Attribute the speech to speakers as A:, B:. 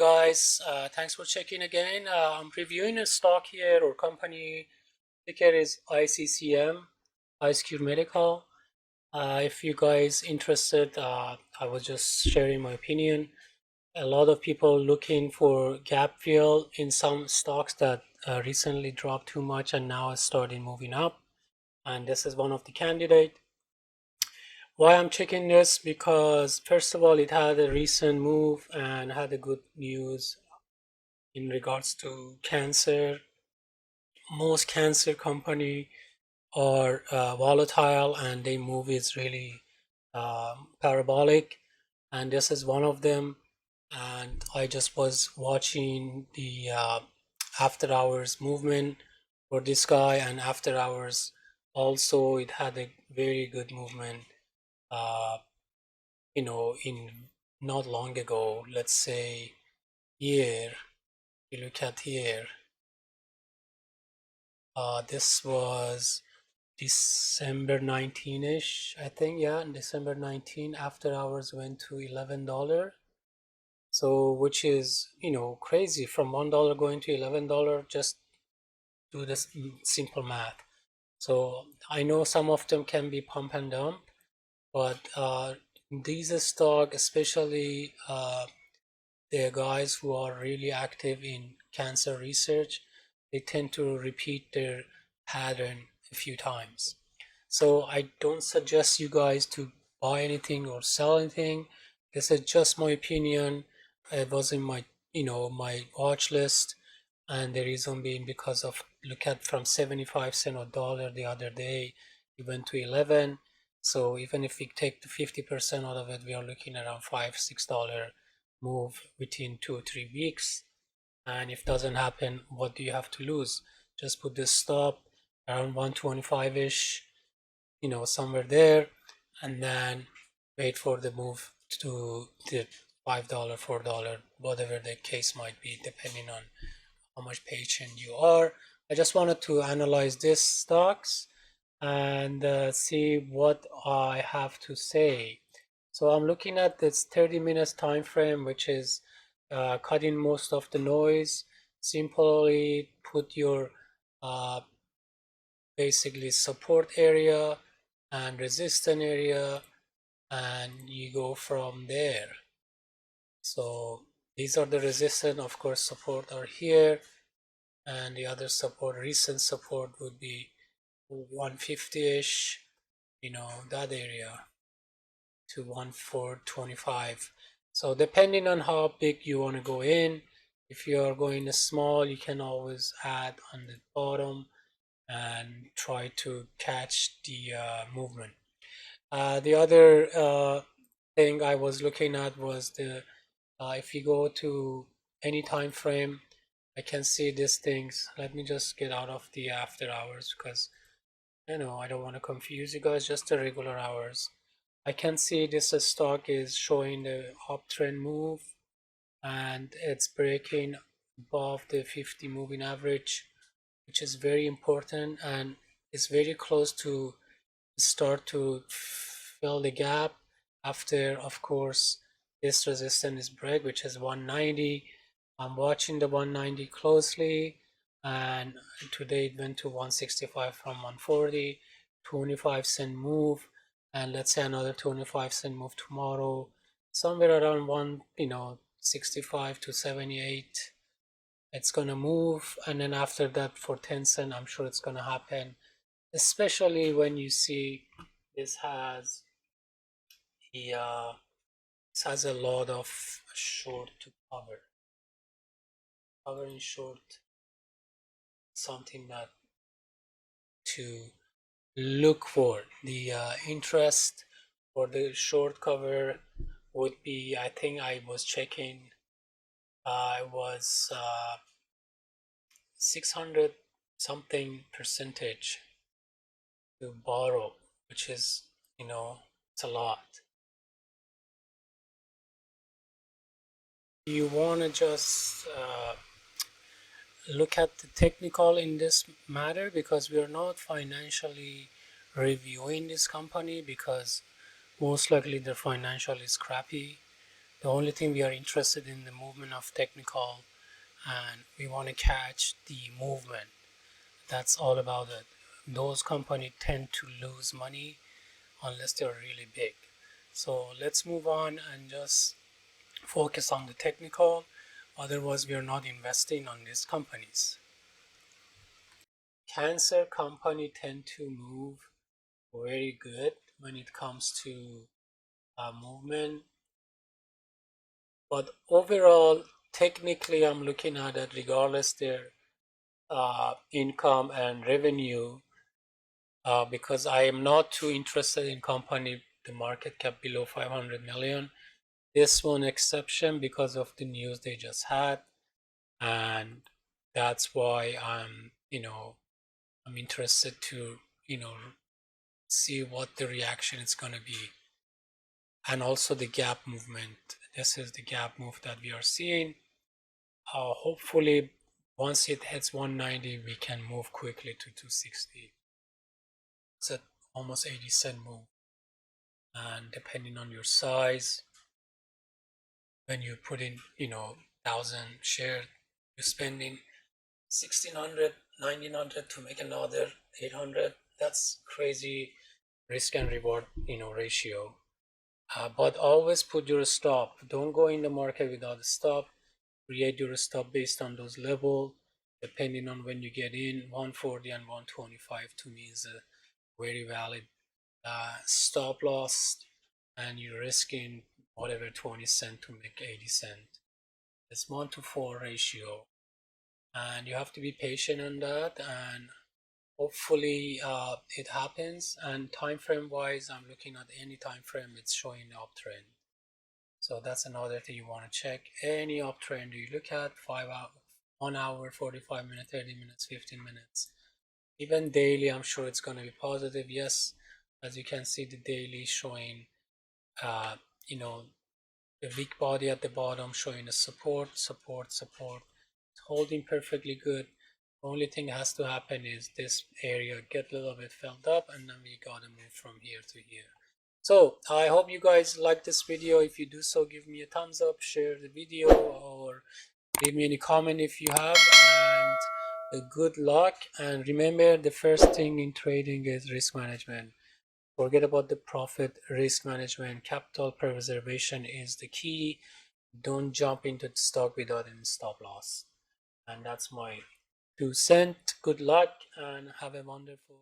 A: guys. Thanks for checking again. I'm reviewing a stock here or company. Ticker is ICCM, Ice Cube Medical. If you guys interested, I was just sharing my opinion. A lot of people looking for gap fill in some stocks that recently dropped too much and now it's starting moving up. And this is one of the candidate. Why I'm checking this? Because first of all, it had a recent move and had a good news in regards to cancer. Most cancer company are volatile and they move is really parabolic, and this is one of them. And I just was watching the after hours movement for this guy, and after hours also it had a very good movement. Uh, in not long ago, let's say year. You look at here. This was December 19-ish, I think. Yeah, in December 19, after hours went to $11. So, which is, crazy, from $1 going to $11. Just do this simple math. So, I know some of them can be pump and dump, but these stock, especially the guys who are really active in cancer research, they tend to repeat their pattern a few times. So I don't suggest you guys to buy anything or sell anything. This is just my opinion. It was in my watch list, and the reason being because of, look at, from 75 cent or dollar the other day, it went to 11. So even if we take the 50% out of it, we are looking around $5-6 move within 2 or 3 weeks. And if doesn't happen, what do you have to lose? Just put this stop around 125-ish, somewhere there, and then wait for the move to the $5, $4, whatever the case might be, depending on how much patient you are. I just wanted to analyze these stocks and see what I have to say. So I'm looking at this 30 minutes time frame, which is cutting most of the noise. Simply put your basically support area and resistance area, and you go from there. So these are the resistance. Of course, support are here, and the other support, recent support, would be 150-ish, that area, to 1425. So depending on how big you want to go in, if you are going small, you can always add on the bottom and try to catch the movement. The other thing I was looking at was the if you go to any time frame, I can see these things. Let me just get out of the after hours, because I don't want to confuse you guys. Just the regular hours. I can see this stock is showing the uptrend move, and it's breaking above the 50 moving average, which is very important, and it's very close to start to fill the gap after, of course, this resistance is break, which is 190. I'm watching the 190 closely, and today it went to 165 from 140. 25-cent move, and let's say another 25-cent move tomorrow, somewhere around 65 to 78. It's gonna move, and then after that, for 10 cent, I'm sure it's gonna happen, especially when you see this has the this has a lot of short to cover. Covering short, something that to look for. The interest for the short cover would be, I think I was checking, I was 600 something percentage to borrow, which is, it's a lot. You want to just look at the technical in this matter, because we are not financially reviewing this company, because most likely the financial is crappy. The only thing we are interested in the movement of technical, and we want to catch the movement. That's all about it. Those companies tend to lose money unless they're really big. So let's move on and just focus on the technical. Otherwise, we are not investing on these companies. Cancer company tend to move very good when it comes to movement, but overall, technically, I'm looking at it regardless their income and revenue, because I am not too interested in company the market cap below 500 million. This one exception because of the news they just had, and that's why I'm interested to see what the reaction is going to be, and also the gap movement. This is the gap move that we are seeing. Hopefully once it hits 190 we can move quickly to 260. It's at almost 80-cent move, and depending on your size, when you put in 1,000 shares, you're spending 1,600, 1,900 to make another 800. That's crazy risk and reward ratio. But always put your stop. Don't go in the market without a stop. Create your stop based on those level. Depending on when you get in, 140 and 125 to me is a very valid stop loss, and you're risking whatever 20 cent to make 80 cent. It's 1 to 4 ratio, and you have to be patient on that, and hopefully it happens. And time frame wise, I'm looking at any time frame, it's showing the uptrend. So that's another thing you want to check. Any uptrend you look at, 5 hour, 1 hour, 45 minutes, 30 minutes, 15 minutes, even daily, I'm sure it's going to be positive. Yes, as you can see, the daily showing uh, you know the weak body at the bottom showing a support. It's holding perfectly good. The only thing that has to happen is this area get a little bit filled up, and then we gotta move from here to here. So I hope you guys like this video. If you do so, give me a thumbs up, share the video, or leave me any comment if you have. And good luck. And remember, the first thing in trading is risk management. Forget about the profit. Risk management, capital preservation is the key. Don't jump into the stock without any stop loss. And that's my 2 cents. Good luck and have a wonderful